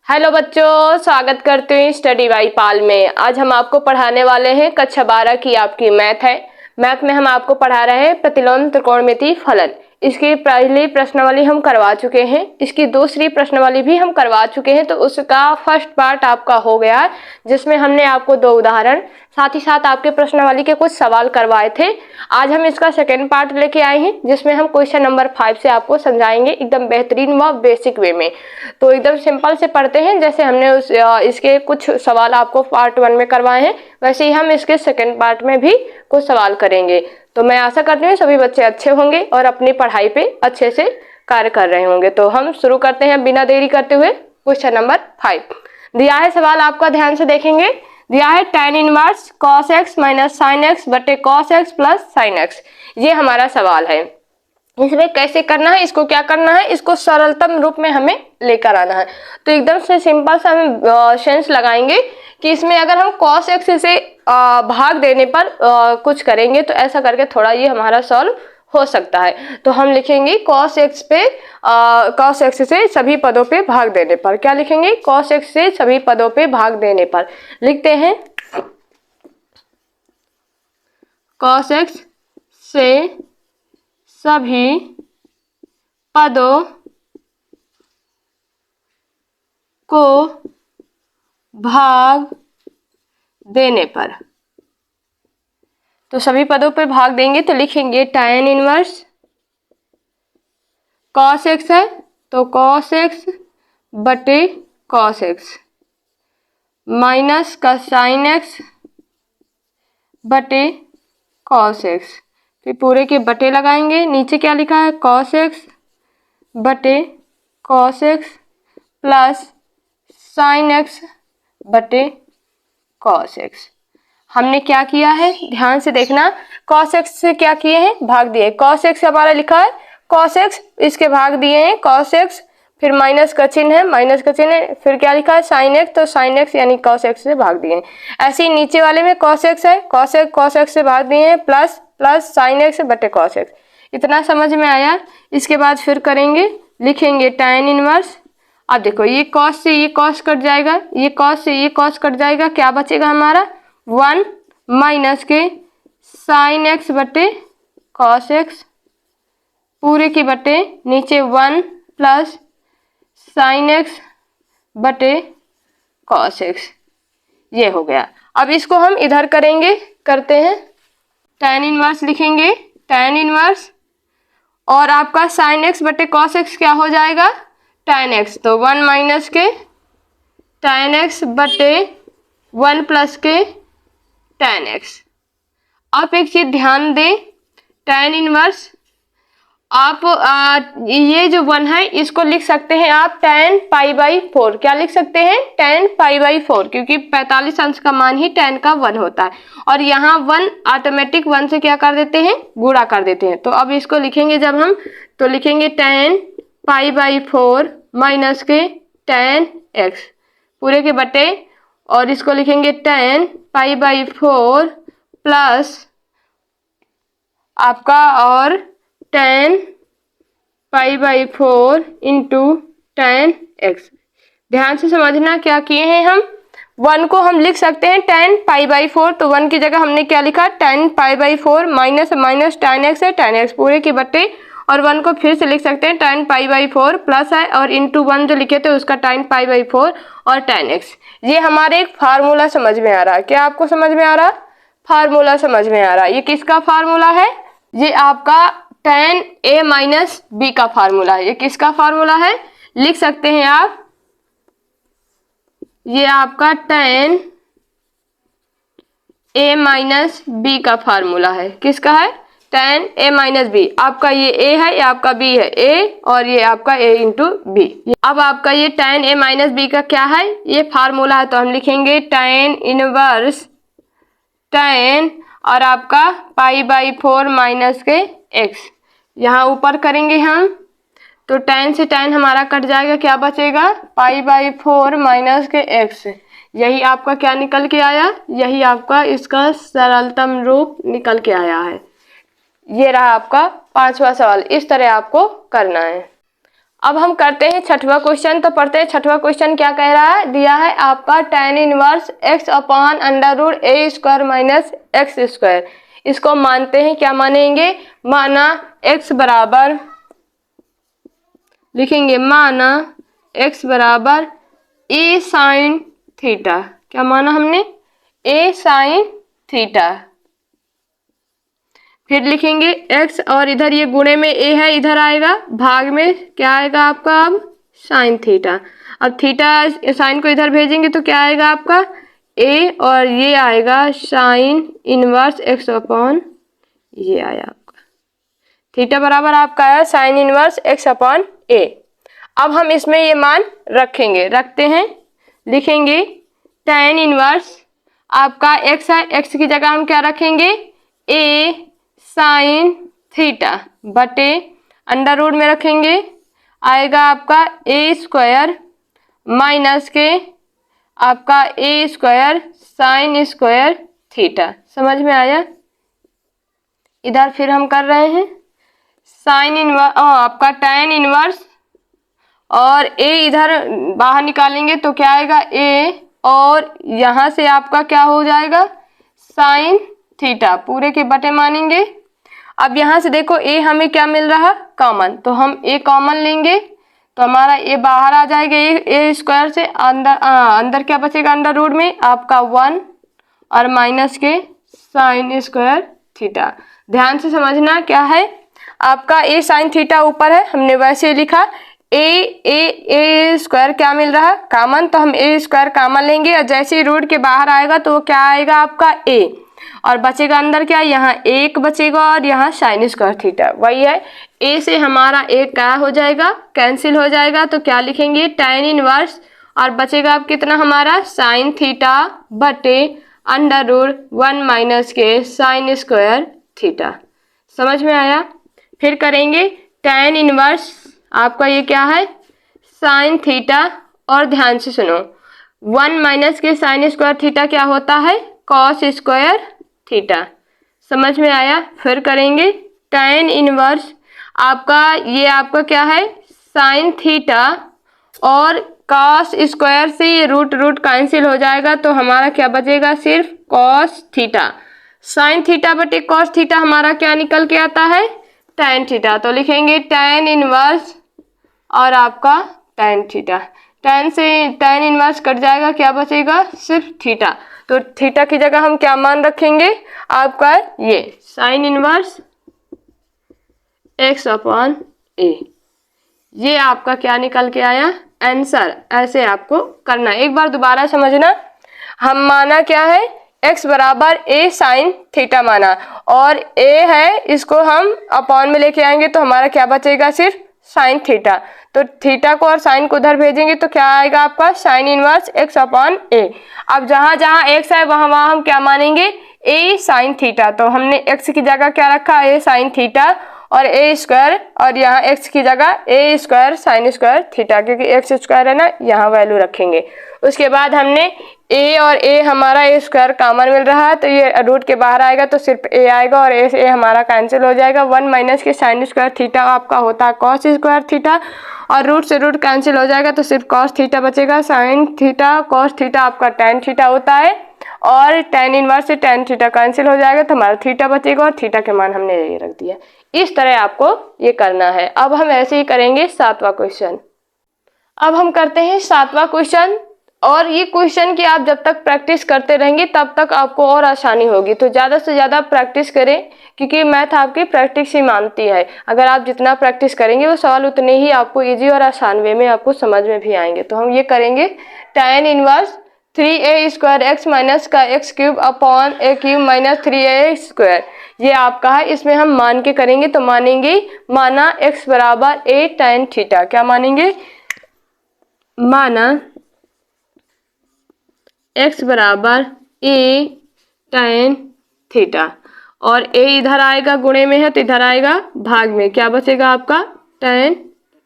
Hello बच्चों, स्वागत करते हैं स्टडी बाई पाल में। आज हम आपको पढ़ाने वाले हैं कक्षा 12 की आपकी मैथ है। मैथ में हम आपको पढ़ा रहे हैं प्रतिलोम त्रिकोणमिति फलन। इसकी पहली प्रश्नावली हम करवा चुके हैं, इसकी दूसरी प्रश्नावली भी हम करवा चुके हैं, तो उसका फर्स्ट पार्ट आपका हो गया है, जिसमें हमने आपको 2 उदाहरण साथ ही साथ आपके प्रश्नावली के कुछ सवाल करवाए थे। आज हम इसका सेकेंड पार्ट लेके आए हैं, जिसमें हम क्वेश्चन नंबर 5 से आपको समझाएंगे एकदम बेहतरीन व बेसिक वे में। तो एकदम सिंपल से पढ़ते हैं, जैसे हमने इसके कुछ सवाल आपको पार्ट 1 में करवाए हैं, वैसे ही हम इसके सेकेंड पार्ट में भी कुछ सवाल करेंगे। तो मैं आशा करती हूँ सभी बच्चे अच्छे होंगे और अपनी पढ़ाई पे अच्छे से कार्य कर रहे होंगे। तो हम शुरू करते हैं बिना देरी करते हुए। क्वेश्चन नंबर 5 दिया है, सवाल आपका ध्यान से देखेंगे। दिया है tan inverse cos x minus sine x बटे cos x plus sine x. ये हमारा सवाल है। इसमें कैसे करना है, इसको क्या करना है, इसको सरलतम रूप में हमें लेकर आना है। तो एकदम से सिंपल सा हम सेंस लगाएंगे कि इसमें अगर हम cos x से भाग देने पर कुछ करेंगे तो ऐसा करके थोड़ा ये हमारा सॉल्व हो सकता है। तो हम लिखेंगे cos x से सभी पदों पे भाग देने पर। क्या लिखेंगे? cos x से सभी पदों पे भाग देने पर लिखते हैं cos x से सभी पदों को भाग देने पर। तो सभी पदों पे भाग देंगे तो लिखेंगे tan इनवर्स cos x है तो cos x बटे cos x माइनस का sin x बटे cos x। फिर पूरे के बटे लगाएंगे। नीचे क्या लिखा है? cos x बटे cos x plus sin x बटे cos x। हमने क्या किया है, ध्यान से देखना। cos x से क्या किए हैं? भाग दिए। cos x हमारा लिखा है cos x, इसके भाग दिए हैं cos x, फिर माइनस का चिन्ह है, माइनस का चिन्ह है, फिर क्या लिखा है sin x, तो sin x यानी cos x से भाग दिए हैं। ऐसे ही नीचे वाले में cos x है, cos x से भाग दिए हैं, प्लस sin x बटे cos x। इतना समझ में आया? इसके बाद फिर करेंगे, लिखेंगे tan इनवर्स। अब देखो ये cos से ये cos कट जाएगा, ये cos से ये cos कट जाएगा, क्या बचेगा हमारा? 1 माइनस के sin x बटे cos x पूरे की बटे नीचे 1 प्लस sin x बटे cos x। ये हो गया। अब इसको हम इधर करेंगे, करते हैं। tan इनवर्स लिखेंगे, tan इनवर्स और आपका sin x बटे cos x क्या हो जाएगा? tan x। तो 1 माइनस के tan x बटे 1 प्लस के tan x। आप एक चीज ध्यान दें, tan इनवर्स आप ये जो 1 है इसको लिख सकते हैं आप tan π/4। क्या लिख सकते हैं? tan π/4, क्योंकि 45 अंश का मान ही tan का 1 होता है। और यहाँ 1 ऑटोमेटिक 1 से क्या कर देते हैं? गुणा कर देते हैं। तो अब इसको लिखेंगे जब हम, तो लिखेंगे tan π/4 माइनस के tan x पूरे के बटे, और इसको लिखेंगे tan π/4 प्लस आपका और tan π/4 इंटू tan x। ध्यान से समझना क्या किए हैं हम। 1 को हम लिख सकते हैं tan π/4, तो 1 की जगह हमने क्या लिखा? tan π/4 minus minus tan x है, tan x पूरे की बटे, और 1 को फिर से लिख सकते हैं tan π/4 प्लस है और इंटू 1 जो लिखे थे उसका tan π/4 और tan x। ये हमारे एक फार्मूला समझ में आ रहा है। क्या आपको समझ में आ रहा? फार्मूला समझ में आ रहा है। ये किसका फार्मूला है? ये आपका tan a माइनस b का फार्मूला है। ये किसका फार्मूला है? लिख सकते हैं आप, ये आपका tan a माइनस b का फार्मूला है। किसका है? tan a minus b। आपका ये a है, ये आपका b है, a और ये आपका a इंटू b। अब आपका ये tan a माइनस b का क्या है? ये फार्मूला है। तो हम लिखेंगे tan इनवर्स tan और आपका π/4 माइनस के x। यहाँ ऊपर करेंगे हम, तो tan से tan हमारा कट जाएगा, क्या बचेगा? π/4 माइनस के x। यही आपका क्या निकल के आया? यही आपका इसका सरलतम रूप निकल के आया है। ये रहा आपका 5वां सवाल। इस तरह आपको करना है। अब हम करते हैं छठवां क्वेश्चन। तो पढ़ते हैं छठवां क्वेश्चन क्या कह रहा है। दिया है आपका tan inverse x upon under root a square minus x square. इसको मानते हैं, क्या मानेंगे, माना x बराबर, लिखेंगे माना x बराबर a साइन थीटा। क्या माना हमने, a साइन थीटा। फिर लिखेंगे x और इधर ये गुणे में a है, इधर आएगा भाग में क्या आएगा आपका अब साइन थीटा। अब थीटा साइन को इधर भेजेंगे तो क्या आएगा आपका a और ये आएगा साइन इनवर्स x अपॉन, ये आया आपका थीटा बराबर आपका आया sine inverse x upon a। अब हम इसमें ये मान रखेंगे, रखते हैं, लिखेंगे tan इनवर्स आपका x है, x की जगह हम क्या रखेंगे a साइन थीटा बटे अंडर रूट में रखेंगे, आएगा आपका a स्क्वायर माइनस के आपका a square sine square theta. समझ में आया। इधर फिर हम कर रहे हैं साइन इनवर्स आपका tan इनवर्स और a इधर बाहर निकालेंगे तो क्या आएगा a और यहाँ से आपका क्या हो जाएगा साइन थीटा, पूरे के बटे मानेंगे। अब यहाँ से देखो a हमें क्या मिल रहा कॉमन, तो हम a कॉमन लेंगे तो हमारा a बाहर आ जाएगा, a स्क्वायर से अंदर क्या बचेगा अंडर रूट में आपका 1 और माइनस के साइन स्क्वायर थीटा। ध्यान से समझना क्या है आपका a साइन थीटा ऊपर है, हमने वैसे लिखा a स्क्वायर क्या मिल रहा है कॉमन, तो हम a स्क्वायर कॉमन लेंगे और जैसे ही रूट के बाहर आएगा तो वो क्या आएगा आपका a और बचेगा अंदर क्या, यहाँ एक बचेगा और यहाँ साइन स्क्वायर थीटा, वही है a से हमारा एक क्या हो जाएगा कैंसिल हो जाएगा। तो क्या लिखेंगे tan इनवर्स और बचेगा अब कितना हमारा साइन थीटा बटे अंडर रूट 1 माइनस के साइन स्क्वायर थीटा। समझ में आया। फिर करेंगे tan इनवर्स आपका ये क्या है साइन थीटा और ध्यान से सुनो 1 माइनस के साइन स्क्वायर थीटा क्या होता है कॉस स्क्वायर थीटा। समझ में आया। फिर करेंगे tan इनवर्स आपका ये आपका क्या है साइन थीटा और कॉस स्क्वायर से ये रूट कैंसिल हो जाएगा तो हमारा क्या बचेगा सिर्फ कॉस थीटा। साइन थीटा बटे कॉस थीटा हमारा क्या निकल के आता है tan थीटा। तो लिखेंगे tan इनवर्स और आपका tan थीटा, tan से tan इनवर्स कट जाएगा, क्या बचेगा सिर्फ थीटा। तो थीटा की जगह हम क्या मान रखेंगे आपका ये sine inverse x upon a। ये आपका क्या निकल के आया आंसर। ऐसे आपको करना है, एक बार दोबारा समझना। हम माना क्या है x बराबर a साइन थीटा माना और a है इसको हम अपॉन में लेके आएंगे तो हमारा क्या बचेगा सिर्फ साइन थीटा। तो थीटा को और साइन को उधर भेजेंगे तो क्या आएगा आपका sine inverse x upon a। अब जहां जहां x है वहां वहां हम क्या मानेंगे a साइन थीटा। तो हमने x की जगह क्या रखा a साइन थीटा और a स्क्वायर और यहाँ x की जगह a square sine square theta, क्योंकि x स्क्वायर है ना यहाँ वैल्यू रखेंगे। उसके बाद हमने a और a हमारा a स्क्वायर कॉमन मिल रहा है तो ये रूट के बाहर आएगा तो सिर्फ a आएगा और a से a हमारा कैंसिल हो जाएगा। 1 माइनस के साइन स्क्वायर थीटा आपका होता है कॉस स्क्वायर थीटा और रूट से रूट कैंसिल हो जाएगा तो सिर्फ कॉस थीटा बचेगा। साइन थीटा कॉस थीटा आपका tan थीटा होता है और tan इनवर्स से tan थीटा कैंसिल हो जाएगा तो हमारा थीटा बचेगा और थीटा के मान हमने ये रख दिया। इस तरह आपको ये करना है। अब हम ऐसे ही करेंगे 7वां क्वेश्चन। अब हम करते हैं 7वां क्वेश्चन और ये क्वेश्चन की आप जब तक प्रैक्टिस करते रहेंगे तब तक आपको और आसानी होगी। तो ज़्यादा से ज़्यादा प्रैक्टिस करें क्योंकि मैथ आपकी प्रैक्टिस ही मानती है। अगर आप जितना प्रैक्टिस करेंगे वो सवाल उतने ही आपको ईजी और आसान वे में आपको समझ में भी आएंगे। तो हम ये करेंगे tan inverse 3a square x minus का x cube upon a cube minus 3a square, ये आपका है। इसमें हम मान के करेंगे तो मानेंगे माना x बराबर a tan थीटा। क्या मानेंगे माना x बराबर a tan थीटा और a इधर आएगा गुणे में है तो इधर आएगा भाग में, क्या बचेगा आपका tan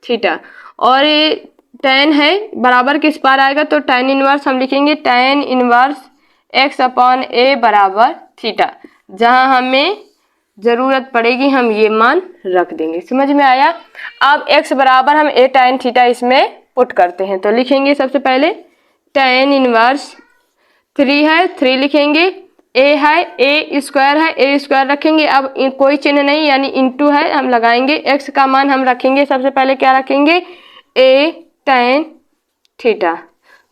थीटा और ये tan है बराबर किस पार आएगा तो tan इनवर्स हम लिखेंगे tan inverse x upon a बराबर थीटा, जहां हमें ज़रूरत पड़ेगी हम ये मान रख देंगे। समझ में आया। अब x बराबर हम a tan थीटा इसमें पुट करते हैं। तो लिखेंगे सबसे पहले tan इनवर्स 3 है, 3 लिखेंगे, a है, a स्क्वायर है, a स्क्वायर रखेंगे। अब कोई चिन्ह नहीं यानी इंटू है, हम लगाएंगे। x का मान हम रखेंगे सबसे पहले क्या रखेंगे, a tan थीटा,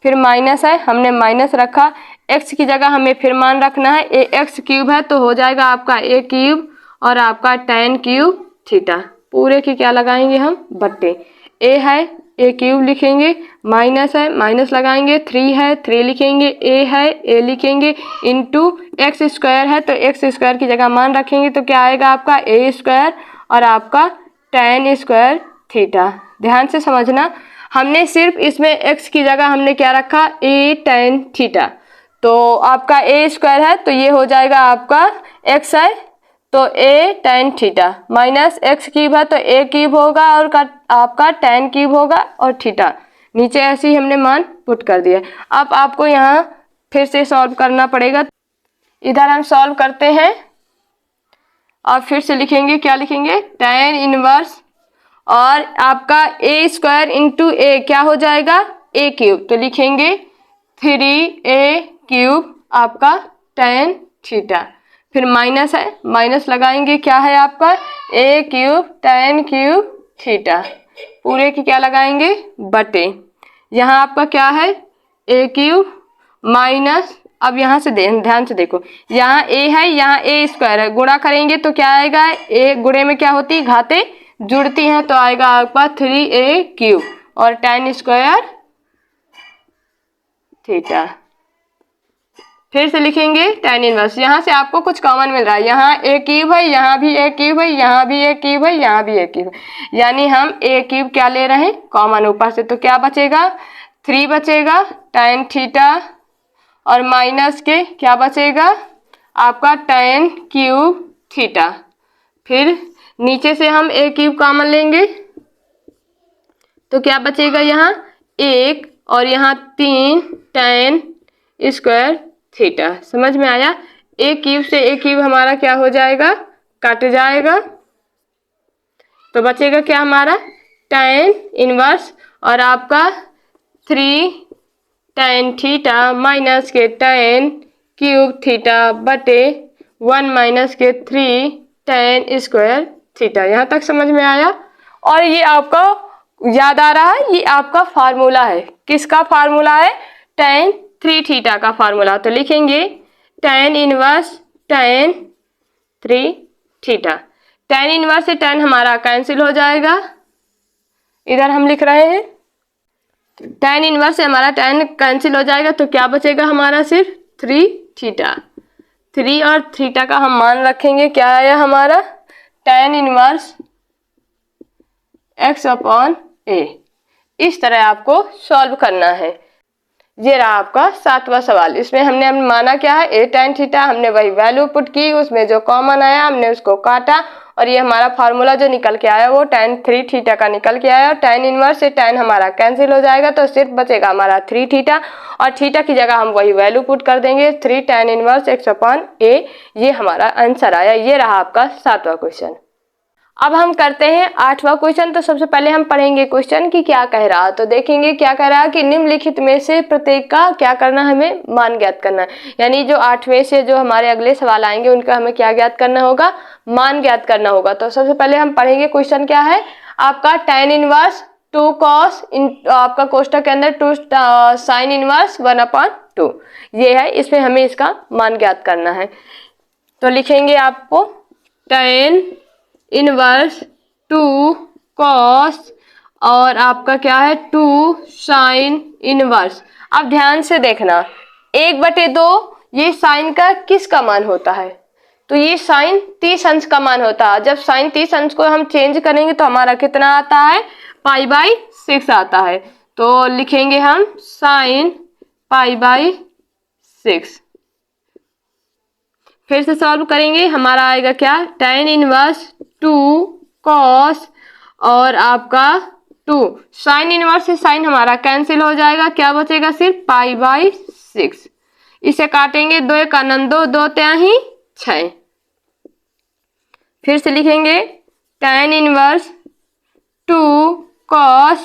फिर माइनस है, हमने माइनस रखा। x की जगह हमें फिर मान रखना है, ए एक्स क्यूब है तो हो जाएगा आपका a क्यूब और आपका tan क्यूब थीटा। पूरे की क्या लगाएंगे हम, बट्टे। a है, a क्यूब लिखेंगे, माइनस है, माइनस लगाएंगे, 3 है, 3 लिखेंगे, a है, a लिखेंगे, इंटू एक्स स्क्वायर है तो एक्स स्क्वायर की जगह मान रखेंगे तो क्या आएगा आपका a स्क्वायर और आपका tan स्क्वायर थीटा। ध्यान से समझना, हमने सिर्फ इसमें x की जगह हमने क्या रखा, a tan थीटा। तो आपका a स्क्वायर है तो ये हो जाएगा आपका x है तो a tan theta, minus x cube है तो a क्यूब होगा और आपका tan क्यूब होगा और थीटा। नीचे ऐसे ही हमने मान पुट कर दिया। अब आपको यहाँ फिर से सॉल्व करना पड़ेगा। इधर हम सॉल्व करते हैं और फिर से लिखेंगे, क्या लिखेंगे, tan इनवर्स और आपका a स्क्वायर इंटू a क्या हो जाएगा, a क्यूब। तो लिखेंगे 3a क्यूब आपका tan थीटा, फिर माइनस है, माइनस लगाएंगे, क्या है आपका a cube tan cube theta. पूरे की क्या लगाएंगे, बटे। यहाँ आपका क्या है a क्यूब माइनस, अब यहाँ से ध्यान से देखो, यहाँ a है, यहाँ a स्क्वायर है, गुणा करेंगे तो क्या आएगा, a गुणे में क्या होती है, घाते जुड़ती हैं तो आएगा आपका 3a क्यूब और tan स्क्वायर थीटा। फिर से लिखेंगे tan इनवर्स, यहाँ से आपको कुछ कॉमन मिल रहा है, यहाँ a क्यूब है, यहाँ भी a क्यूब है, यहाँ भी a क्यूब है, यहाँ भी a क्यूब है, यानी हम a क्यूब क्या ले रहे हैं, कॉमन ऊपर से। तो क्या बचेगा, 3 बचेगा tan थीटा और माइनस के क्या बचेगा आपका tan क्यूब थीटा। फिर नीचे से हम a क्यूब कॉमन लेंगे तो क्या बचेगा, यहाँ 1 और यहाँ 3 tan स्क्वायर थीटा। समझ में आया। a क्यूब से a क्यूब हमारा क्या हो जाएगा, कट जाएगा तो बचेगा क्या हमारा tan इनवर्स और आपका 3 tan थीटा माइनस के tan क्यूब थीटा बटे 1 माइनस के 3 tan स्क्वायर थीटा। यहाँ तक समझ में आया। और ये आपको याद आ रहा है, ये आपका फार्मूला है, किसका फार्मूला है, tan 3 थीटा का फार्मूला। तो लिखेंगे tan inverse tan 3 theta. tan inverse से tan हमारा कैंसिल हो जाएगा, इधर हम लिख रहे हैं tan इनवर्स से हमारा tan कैंसिल हो जाएगा तो क्या बचेगा हमारा, सिर्फ 3 थीटा। 3 और थीटा का हम मान रखेंगे, क्या आया हमारा tan inverse x upon a। इस तरह आपको सॉल्व करना है। ये रहा आपका 7वां सवाल। इसमें हमने माना क्या है, a tan थीटा, हमने वही वैल्यू पुट की, उसमें जो कॉमन आया हमने उसको काटा और ये हमारा फार्मूला जो निकल के आया वो tan 3 थीटा का निकल के आया। और tan इनवर्स से tan हमारा कैंसिल हो जाएगा तो सिर्फ बचेगा हमारा 3 थीटा और थीटा की जगह हम वही वैल्यू पुट कर देंगे 3 tan inverse x upon a। ये हमारा आंसर आया। ये रहा आपका 7वां क्वेश्चन। अब हम करते हैं 8वां क्वेश्चन। तो सबसे पहले हम पढ़ेंगे क्वेश्चन की क्या कह रहा है। तो देखेंगे क्या कह रहा है कि निम्नलिखित में से प्रत्येक का क्या करना है, हमें मान ज्ञात करना है। यानी जो 8वें से जो हमारे अगले सवाल आएंगे उनका हमें क्या ज्ञात करना होगा, मान ज्ञात करना होगा। तो सबसे पहले हम पढ़ेंगे क्वेश्चन क्या है आपका, tan इनवर्स 2 cos आपका कोष्टक के अंदर 2 sin इनवर्स 1/2 ये है, इसमें हमें इसका मान ज्ञात करना है। तो लिखेंगे आपको tan इनवर्स 2 cos और आपका क्या है 2 sin इनवर्स। अब ध्यान से देखना, 1/2 ये साइन का किसका मान होता है, तो ये साइन 30 अंश का मान होता है। जब साइन 30 अंश को हम चेंज करेंगे तो हमारा कितना आता है, π/6 आता है। तो लिखेंगे हम साइन π/6। फिर से सॉल्व करेंगे, हमारा आएगा क्या, tan इनवर्स 2 cos और आपका 2 साइन इनवर्स से साइन हमारा कैंसिल हो जाएगा, क्या बचेगा सिर्फ π/6। इसे काटेंगे, 2 का 9 2 2 ही 6। फिर से लिखेंगे tan इनवर्स 2 cos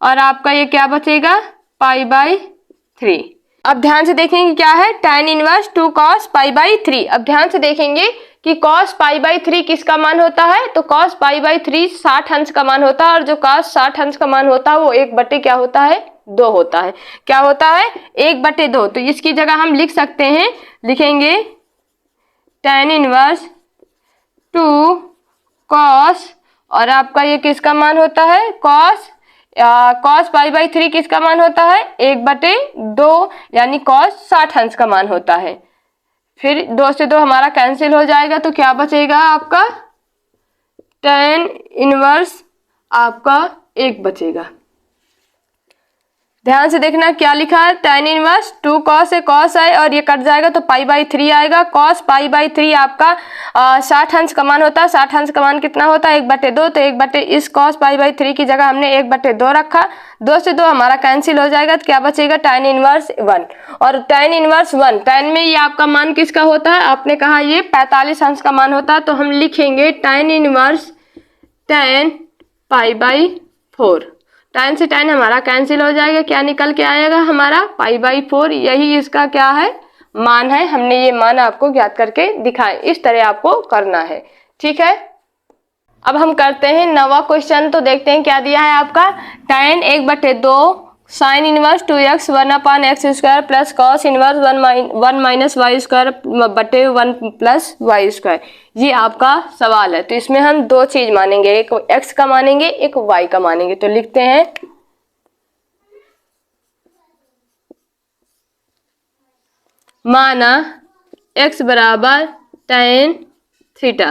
और आपका ये क्या बचेगा π/3। अब ध्यान से देखेंगे क्या है tan इनवर्स 2 cos π/3। अब ध्यान से देखेंगे कि cos π/3 किसका मान होता है, तो cos π/3 60 अंश का मान होता है और जो cos 60 अंश का मान होता है वो 1/2 क्या होता है 2 होता है। क्या होता है 1/2। तो इसकी जगह हम लिख सकते हैं, लिखेंगे tan इनवर्स 2 cos और आपका ये किसका मान होता है cos π/3 किसका मान होता है 1/2 यानी cos 60 अंश का मान होता है। फिर 2 से 2 हमारा कैंसिल हो जाएगा तो क्या बचेगा आपका tan इनवर्स आपका 1 बचेगा। ध्यान से देखना क्या लिखा है tan इनवर्स 2 cos है cos है और ये कट जाएगा तो π/3 आएगा। cos π/3 आपका 60 अंश का मान होता है। 60 अंश का मान कितना होता है 1/2। तो इस cos π/3 की जगह हमने 1/2 रखा। 2 से 2 हमारा कैंसिल हो जाएगा तो क्या बचेगा tan इनवर्स 1 और tan इनवर्स 1 tan में ये आपका मान किसका होता है, आपने कहा ये 45 अंश का मान होता है। तो हम लिखेंगे tan इनवर्स tan π/4। tan से tan हमारा कैंसिल हो जाएगा, क्या निकल के आएगा हमारा π/4। यही इसका क्या है मान है। हमने ये मान आपको ज्ञात करके दिखाए, इस तरह आपको करना है। ठीक है, अब हम करते हैं 9वां क्वेश्चन। तो देखते हैं क्या दिया है आपका tan 1/2 sin inverse 2x 1/x² plus cos inverse 1 minus y² 1 plus y²। ये आपका सवाल है। तो इसमें हम 2 चीज मानेंगे, एक x का मानेंगे एक y का मानेंगे। तो लिखते हैं माना x बराबर tan थीटा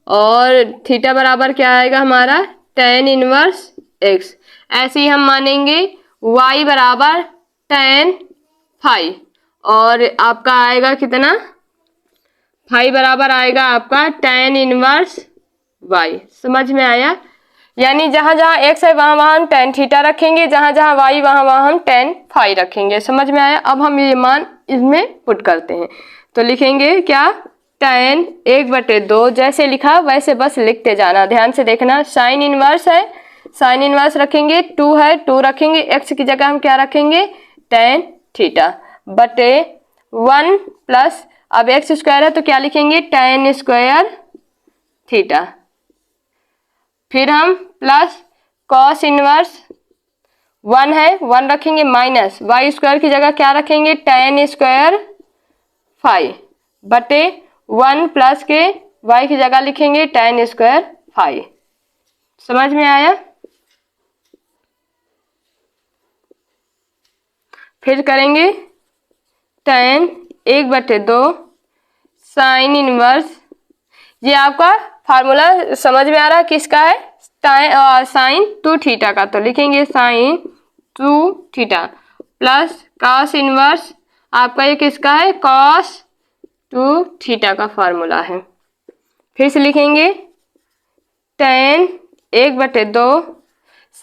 और थीटा बराबर क्या आएगा हमारा tan इनवर्स x। ऐसे ही हम मानेंगे y बराबर tan फाई और आपका आएगा कितना फाई बराबर आएगा आपका tan इनवर्स y। समझ में आया, यानी जहां जहां x है वहां वहां हम tan थीटा रखेंगे, जहां जहां y वहां वहां हम tan फाई रखेंगे। समझ में आया। अब हम ये मान इसमें पुट करते हैं तो लिखेंगे क्या tan 1/2 जैसे लिखा वैसे बस लिखते जाना। ध्यान से देखना साइन इनवर्स है, साइन इनवर्स रखेंगे 2 है 2 रखेंगे, x की जगह हम क्या रखेंगे tan थीटा बटे 1 प्लस अब x² है तो क्या लिखेंगे tan² थीटा। फिर हम प्लस cos इनवर्स 1 है 1 रखेंगे माइनस y² की जगह क्या रखेंगे tan² फाई बटे 1 प्लस के y की जगह लिखेंगे tan² फाई। समझ में आया। फिर करेंगे tan 1/2 साइन इनवर्स, ये आपका फार्मूला समझ में आ रहा है किसका है साइन 2 थीटा का। तो लिखेंगे sine 2 theta plus cos inverse आपका ये किसका है cos 2 थीटा का फार्मूला है। फिर से लिखेंगे tan 1/2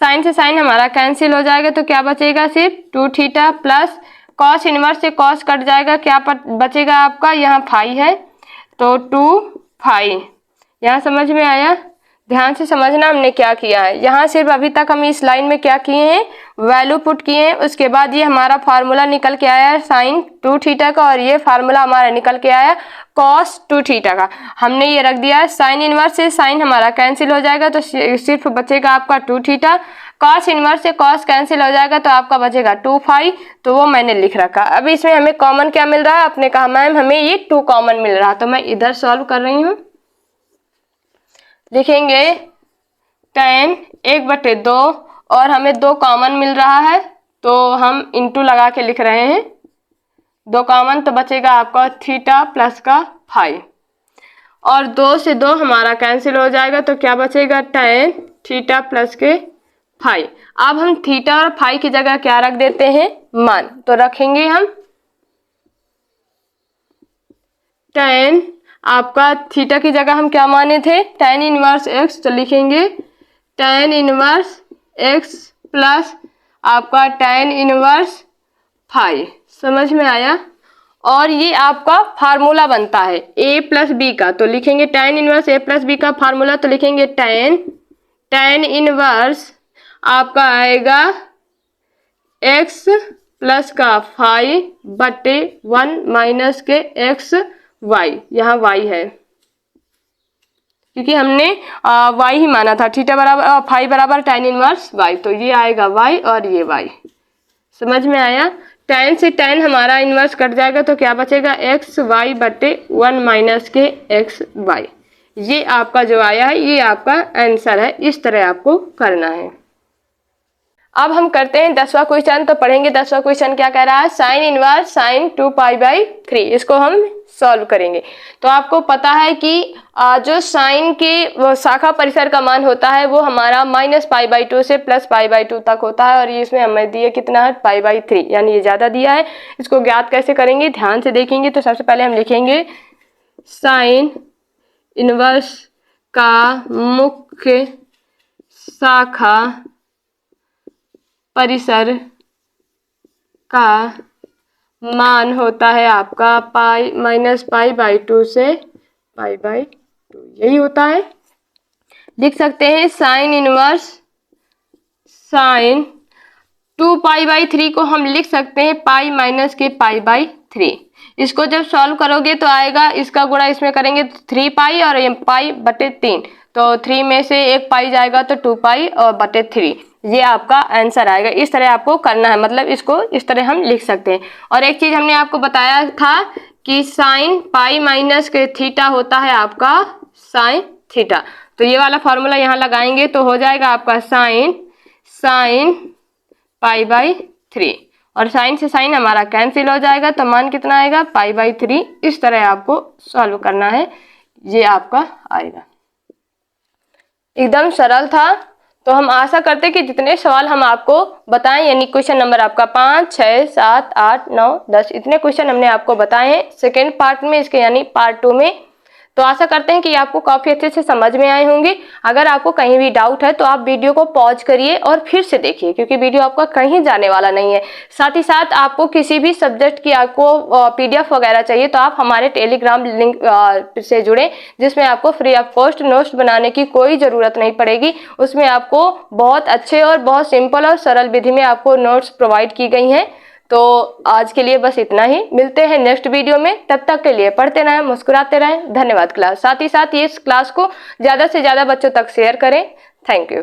साइन से साइन हमारा कैंसिल हो जाएगा तो क्या बचेगा सिर्फ 2 थीटा प्लस cos इनवर्स से cos कट जाएगा, क्या बचेगा आपका यहाँ फाई है तो 2 फाई। यहाँ समझ में आया। ध्यान से समझना हमने क्या किया है। यहाँ सिर्फ अभी तक हम इस लाइन में क्या किए हैं वैल्यू पुट किए हैं, उसके बाद ये हमारा फार्मूला निकल के आया है साइन 2 थीटा का और ये फार्मूला हमारा निकल के आया cos 2 थीटा का। हमने ये रख दिया है साइन इनवर्स से साइन हमारा कैंसिल हो जाएगा तो सिर्फ बचेगा आपका 2 थीटा, cos इनवर्स से cos कैंसिल हो जाएगा तो आपका बचेगा 2 फाई, तो वो मैंने लिख रखा। अब इसमें हमें कॉमन क्या मिल रहा है, आपने कहा मैम हमें ये 2 कॉमन मिल रहा, तो मैं इधर सॉल्व कर रही हूँ। लिखेंगे tan 1/2 और हमें 2 कॉमन मिल रहा है तो हम इंटू लगा के लिख रहे हैं 2 कॉमन, तो बचेगा आपका थीटा प्लस का फाई और 2 से 2 हमारा कैंसिल हो जाएगा तो क्या बचेगा tan थीटा प्लस के फाई। अब हम थीटा और फाई की जगह क्या रख देते हैं मान, तो रखेंगे हम tan आपका थीटा की जगह हम क्या माने थे tan इनवर्स x, तो लिखेंगे tan इनवर्स x प्लस आपका tan इनवर्स फाई। समझ में आया। और ये आपका फार्मूला बनता है a प्लस बी का, तो लिखेंगे tan inverse a plus B का फार्मूला, तो लिखेंगे tan इनवर्स आपका आएगा x प्लस का फाइव बटे 1 माइनस के x y, यहाँ y है क्योंकि हमने y ही माना था, थीटा बराबर फाइव बराबर tan इनवर्स y, तो ये आएगा y और ये y। समझ में आया? tan से tan हमारा इनवर्स कट जाएगा तो क्या बचेगा x y बटे 1 माइनस के x y। ये आपका जो आया है ये आपका आंसर है। इस तरह आपको करना है। अब हम करते हैं 10वां क्वेश्चन। तो पढ़ेंगे 10वां क्वेश्चन क्या कह रहा है, साइन इनवर्स साइन 2π/3, इसको हम सॉल्व करेंगे। तो आपको पता है कि जो साइन के वो शाखा परिसर का मान होता है वो हमारा -π/2 से +π/2 तक होता है, और ये इसमें हमें दिया कितना है π/3, यानी ये ज्यादा दिया है। इसको ज्ञात कैसे करेंगे ध्यान से देखेंगे। तो सबसे पहले हम लिखेंगे साइन इनवर्स का मुख्य शाखा परिसर का मान होता है आपका -π/2 से π/2, यही होता है। लिख सकते हैं साइन इनवर्स साइन 2π/3 को हम लिख सकते हैं पाई माइनस के π/3। इसको जब सॉल्व करोगे तो आएगा, इसका गुणा इसमें करेंगे तो 3π और ये π/3, तो 3 में से एक पाई जाएगा तो 2π और बटे 3, ये आपका आंसर आएगा। इस तरह आपको करना है, मतलब इसको इस तरह हम लिख सकते हैं। और एक चीज हमने आपको बताया था कि साइन पाई माइनस के थीटा होता है आपका साइन थीटा, तो ये वाला फॉर्मूला यहाँ लगाएंगे तो हो जाएगा आपका साइन π/3, और साइन से साइन हमारा कैंसिल हो जाएगा तो मान कितना आएगा π/3। इस तरह आपको सॉल्व करना है, ये आपका आएगा। एकदम सरल था। तो हम आशा करते हैं कि जितने सवाल हम आपको बताएं, यानी क्वेश्चन नंबर आपका 5, 6, 7, 8, 9, 10 इतने क्वेश्चन हमने आपको बताए हैं सेकेंड पार्ट में इसके, यानी पार्ट 2 में। तो आशा करते हैं कि आपको काफ़ी अच्छे से समझ में आए होंगे। अगर आपको कहीं भी डाउट है तो आप वीडियो को पॉज करिए और फिर से देखिए, क्योंकि वीडियो आपका कहीं जाने वाला नहीं है। साथ ही साथ आपको किसी भी सब्जेक्ट की आपको PDF वगैरह चाहिए तो आप हमारे टेलीग्राम लिंक से जुड़ें, जिसमें आपको फ्री ऑफ कॉस्ट नोट्स बनाने की कोई ज़रूरत नहीं पड़ेगी। उसमें आपको बहुत अच्छे और बहुत सिंपल और सरल विधि में आपको नोट्स प्रोवाइड की गई हैं। तो आज के लिए बस इतना ही, मिलते हैं नेक्स्ट वीडियो में। तब तक के लिए पढ़ते रहें, मुस्कुराते रहें। धन्यवाद क्लास। साथ ही साथ ये इस क्लास को ज़्यादा से ज़्यादा बच्चों तक शेयर करें। Thank you.